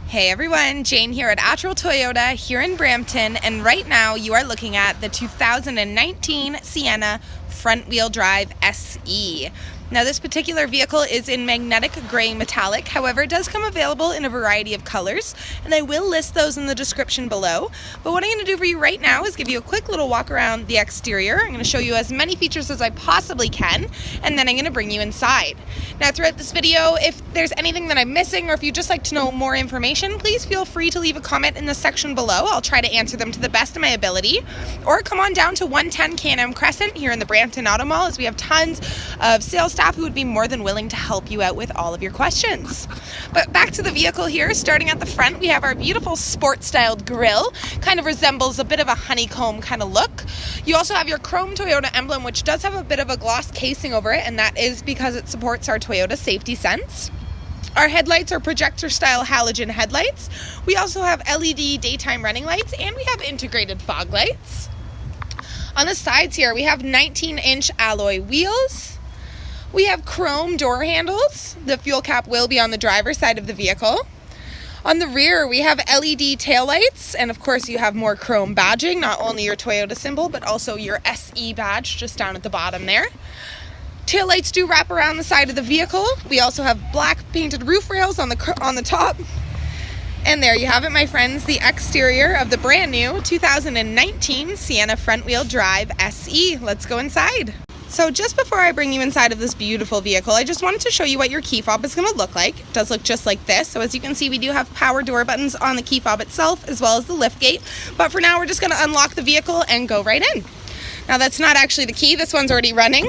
Hey everyone, Jane here at Attrell Toyota here in Brampton, and right now you are looking at the 2019 Sienna front-wheel drive SE. Now this particular vehicle is in magnetic gray metallic, however it does come available in a variety of colors, and I will list those in the description below. But what I'm going to do for you right now is give you a quick little walk around the exterior. I'm going to show you as many features as I possibly can, and then I'm going to bring you inside. Now throughout this video, if there's anything that I'm missing, or if you'd just like to know more information, please feel free to leave a comment in the section below. I'll try to answer them to the best of my ability. Or come on down to 110 Can-Am Crescent here in the Brampton Auto Mall, as we have tons of sales staff who would be more than willing to help you out with all of your questions. But back to the vehicle here, starting at the front, we have our beautiful sport-styled grille. Kind of resembles a bit of a honeycomb kind of look. You also have your chrome Toyota emblem, which does have a bit of a gloss casing over it, and that is because it supports our Toyota safety sense. Our headlights are projector-style halogen headlights. We also have LED daytime running lights, and we have integrated fog lights. On the sides here, we have 19-inch alloy wheels. We have chrome door handles. The fuel cap will be on the driver's side of the vehicle. On the rear, we have LED taillights, and of course you have more chrome badging, not only your Toyota symbol, but also your SE badge just down at the bottom there. Taillights do wrap around the side of the vehicle. We also have black painted roof rails on the top. And there you have it, my friends, the exterior of the brand new 2019 Sienna front-wheel drive SE. Let's go inside. So just before I bring you inside of this beautiful vehicle, I just wanted to show you what your key fob is going to look like. It does look just like this. So as you can see, we do have power door buttons on the key fob itself, as well as the lift gate. But for now, we're just going to unlock the vehicle and go right in. Now that's not actually the key. This one's already running.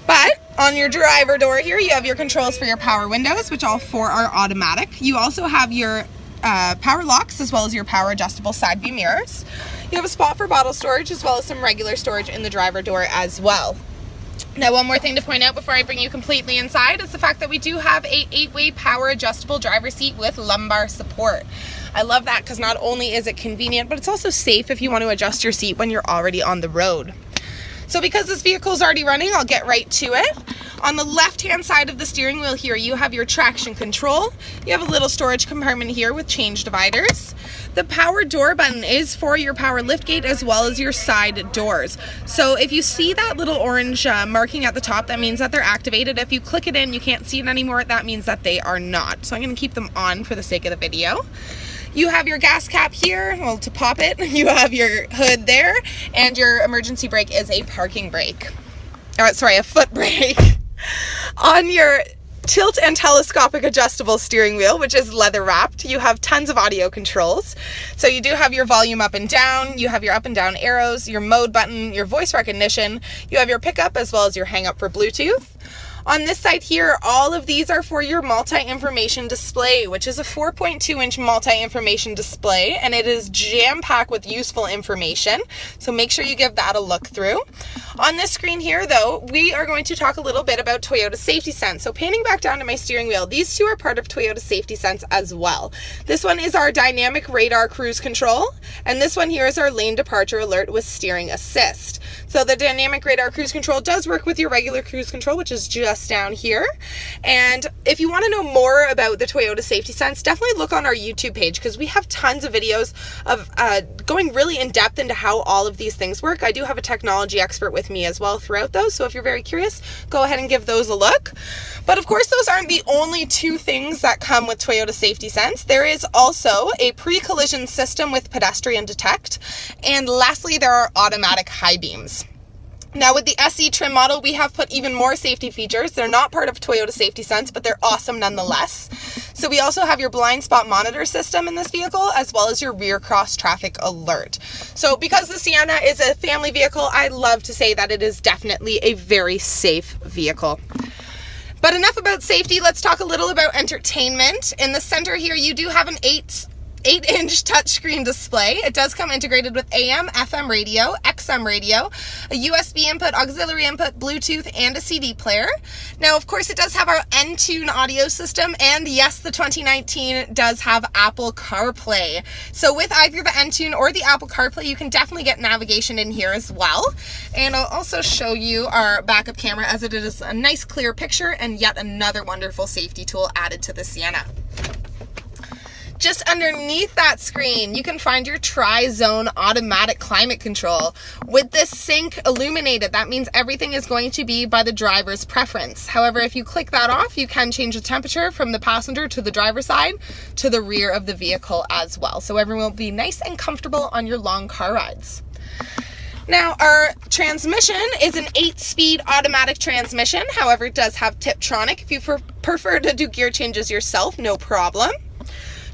But on your driver door here, you have your controls for your power windows, which all four are automatic. You also have your power locks, as well as your power adjustable side view mirrors. You have a spot for bottle storage, as well as some regular storage in the driver door as well. Now, one more thing to point out before I bring you completely inside is the fact that we do have a 8-way power adjustable driver seat with lumbar support. I love that because not only is it convenient, but it's also safe if you want to adjust your seat when you're already on the road. So because this vehicle is already running, I'll get right to it. On the left-hand side of the steering wheel here, you have your traction control. You have a little storage compartment here with change dividers. The power door button is for your power liftgate as well as your side doors. So if you see that little orange marking at the top, that means that they're activated. If you click it in, you can't see it anymore. That means that they are not. So I'm going to keep them on for the sake of the video. You have your gas cap here, well, to pop it. You have your hood there, and your emergency brake is a parking brake. A foot brake. On your tilt and telescopic adjustable steering wheel, which is leather wrapped, you have tons of audio controls. So you do have your volume up and down, you have your up and down arrows, your mode button, your voice recognition, you have your pickup as well as your hang up for Bluetooth. On this side here, all of these are for your multi-information display, which is a 4.2-inch multi-information display, and it is jam-packed with useful information, so make sure you give that a look through. On this screen here, though, we are going to talk a little bit about Toyota Safety Sense. So panning back down to my steering wheel, these two are part of Toyota Safety Sense as well. This one is our dynamic radar cruise control, and this one here is our lane departure alert with steering assist. So the dynamic radar cruise control does work with your regular cruise control, which is just down here. And if you want to know more about the Toyota Safety Sense, definitely look on our YouTube page, because we have tons of videos of going really in depth into how all of these things work. I do have a technology expert with me as well throughout those, so if you're very curious, go ahead and give those a look. But of course, those aren't the only two things that come with Toyota Safety Sense. There is also a pre-collision system with pedestrian detect, and lastly, there are automatic high beams. Now with the SE trim model, we have put even more safety features. They're not part of Toyota Safety Sense, but they're awesome nonetheless. So we also have your blind spot monitor system in this vehicle, as well as your rear cross traffic alert. So because the Sienna is a family vehicle, I love to say that it is definitely a very safe vehicle. But enough about safety, let's talk a little about entertainment. In the center here, you do have an 8-inch touchscreen display. It does come integrated with AM, FM radio, XM radio, a USB input, auxiliary input, Bluetooth, and a CD player. Now, of course, it does have our Entune audio system, and yes, the 2019 does have Apple CarPlay. So with either the Entune or the Apple CarPlay, you can definitely get navigation in here as well. And I'll also show you our backup camera, as it is a nice clear picture and yet another wonderful safety tool added to the Sienna. Just underneath that screen, you can find your tri-zone automatic climate control. With this sync illuminated, that means everything is going to be by the driver's preference. However, if you click that off, you can change the temperature from the passenger to the driver's side to the rear of the vehicle as well. So everyone will be nice and comfortable on your long car rides. Now, our transmission is an 8-speed automatic transmission. However, it does have Tiptronic. If you prefer to do gear changes yourself, no problem.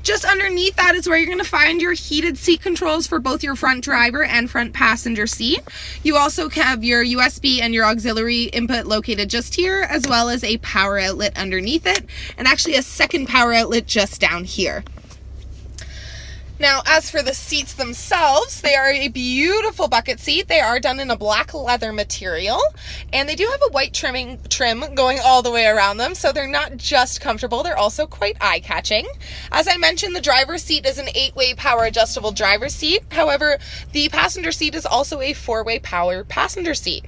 Just underneath that is where you're going to find your heated seat controls for both your front driver and front passenger seat. You also have your USB and your auxiliary input located just here, as well as a power outlet underneath it, and actually a second power outlet just down here. Now, as for the seats themselves, they are a beautiful bucket seat. They are done in a black leather material, and they do have a white trim going all the way around them, so they're not just comfortable, they're also quite eye-catching. As I mentioned, the driver's seat is an 8-way power adjustable driver's seat. However, the passenger seat is also a 4-way power passenger seat.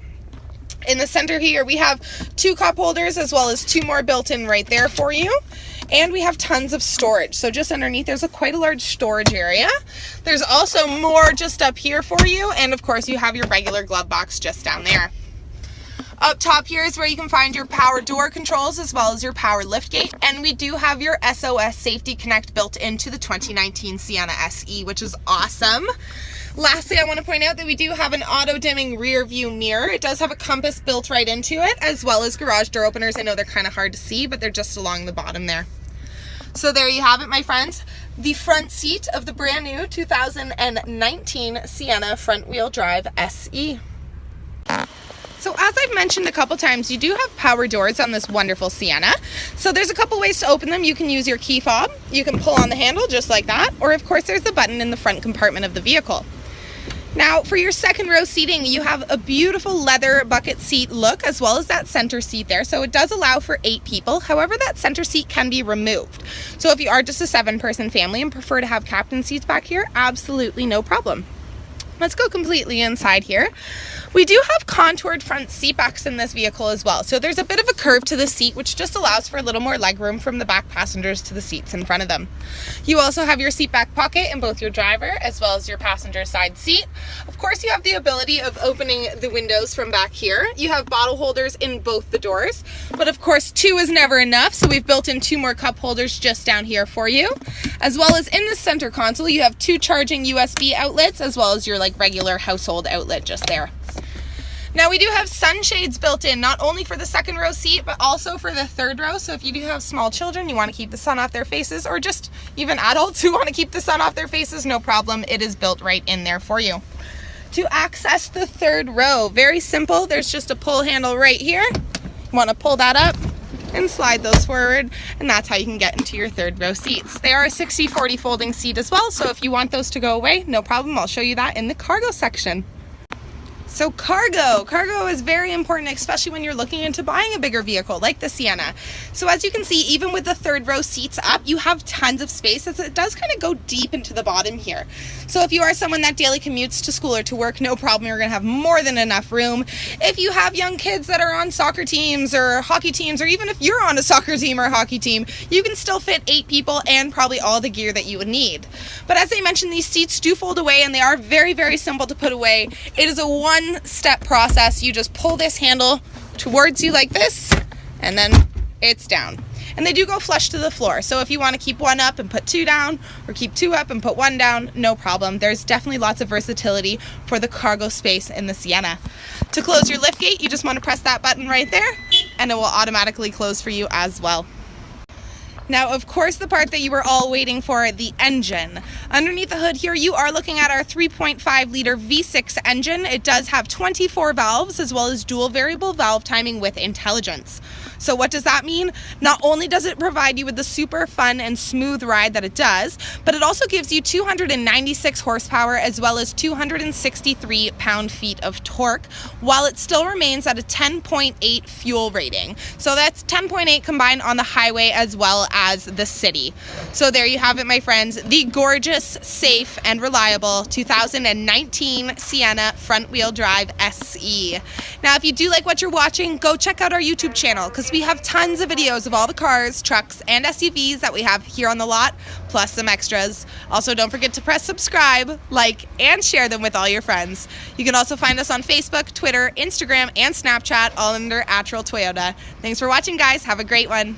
In the center here, we have 2 cup holders as well as 2 more built in right there for you. And we have tons of storage. So just underneath, there's quite a large storage area. There's also more just up here for you. And of course, you have your regular glove box just down there. Up top here is where you can find your power door controls as well as your power lift gate. And we do have your SOS Safety Connect built into the 2019 Sienna SE, which is awesome. Lastly, I want to point out that we do have an auto-dimming rear view mirror. It does have a compass built right into it, as well as garage door openers. I know they're kind of hard to see, but they're just along the bottom there. So there you have it, my friends. The front seat of the brand new 2019 Sienna front wheel drive SE. So as I've mentioned a couple times, you do have power doors on this wonderful Sienna. So there's a couple ways to open them. You can use your key fob. You can pull on the handle just like that. Or of course, there's the button in the front compartment of the vehicle. Now, for your second row seating, you have a beautiful leather bucket seat look, as well as that center seat there. So it does allow for 8 people. However, that center seat can be removed. So if you are just a 7-person family and prefer to have captain seats back here, absolutely no problem. Let's go completely inside here. We do have contoured front seat backs in this vehicle as well. So there's a bit of a curve to the seat, which just allows for a little more leg room from the back passengers to the seats in front of them. You also have your seat back pocket in both your driver as well as your passenger side seat. Of course, you have the ability of opening the windows from back here. You have bottle holders in both the doors, but of course 2 is never enough. So we've built in 2 more cup holders just down here for you. As well as in the center console, you have 2 charging USB outlets as well as your regular household outlet just there. Now we do have sunshades built in, not only for the second row seat, but also for the third row. So if you do have small children, you want to keep the sun off their faces, or just even adults who want to keep the sun off their faces, no problem. It is built right in there for you. To access the third row, very simple. There's just a pull handle right here. You want to pull that up and slide those forward, and that's how you can get into your third row seats. They are a 60/40 folding seat as well, so if you want those to go away, no problem. I'll show you that in the cargo section. So cargo is very important, especially when you're looking into buying a bigger vehicle like the Sienna. So as you can see, even with the third row seats up, you have tons of space, as it does kind of go deep into the bottom here. So if you are someone that daily commutes to school or to work, no problem, you're gonna have more than enough room. If you have young kids that are on soccer teams or hockey teams, or even if you're on a soccer team or a hockey team, you can still fit 8 people and probably all the gear that you would need. But as I mentioned, these seats do fold away, and they are very, very simple to put away. It is a one-step process. You just pull this handle towards you like this, and then it's down. And they do go flush to the floor. So if you want to keep 1 up and put 2 down, or keep 2 up and put 1 down, no problem. There's definitely lots of versatility for the cargo space in the Sienna. To close your lift gate, you just want to press that button right there, and it will automatically close for you as well. Now, of course, the part that you were all waiting for, the engine. Underneath the hood here, you are looking at our 3.5 liter V6 engine. It does have 24 valves as well as dual variable valve timing with intelligence. So what does that mean? Not only does it provide you with the super fun and smooth ride that it does, but it also gives you 296 horsepower as well as 263 pound-feet of torque, while it still remains at a 10.8 fuel rating. So that's 10.8 combined on the highway as well as the city. So there you have it, my friends, the gorgeous, safe, and reliable 2019 Sienna front-wheel drive SE. Now, if you do like what you're watching, go check out our YouTube channel, because Plus, we have tons of videos of all the cars, trucks, and SUVs that we have here on the lot, plus some extras. Also, don't forget to press subscribe, like, and share them with all your friends. You can also find us on Facebook, Twitter, Instagram, and Snapchat, all under Attrell Toyota. Thanks for watching, guys. Have a great one.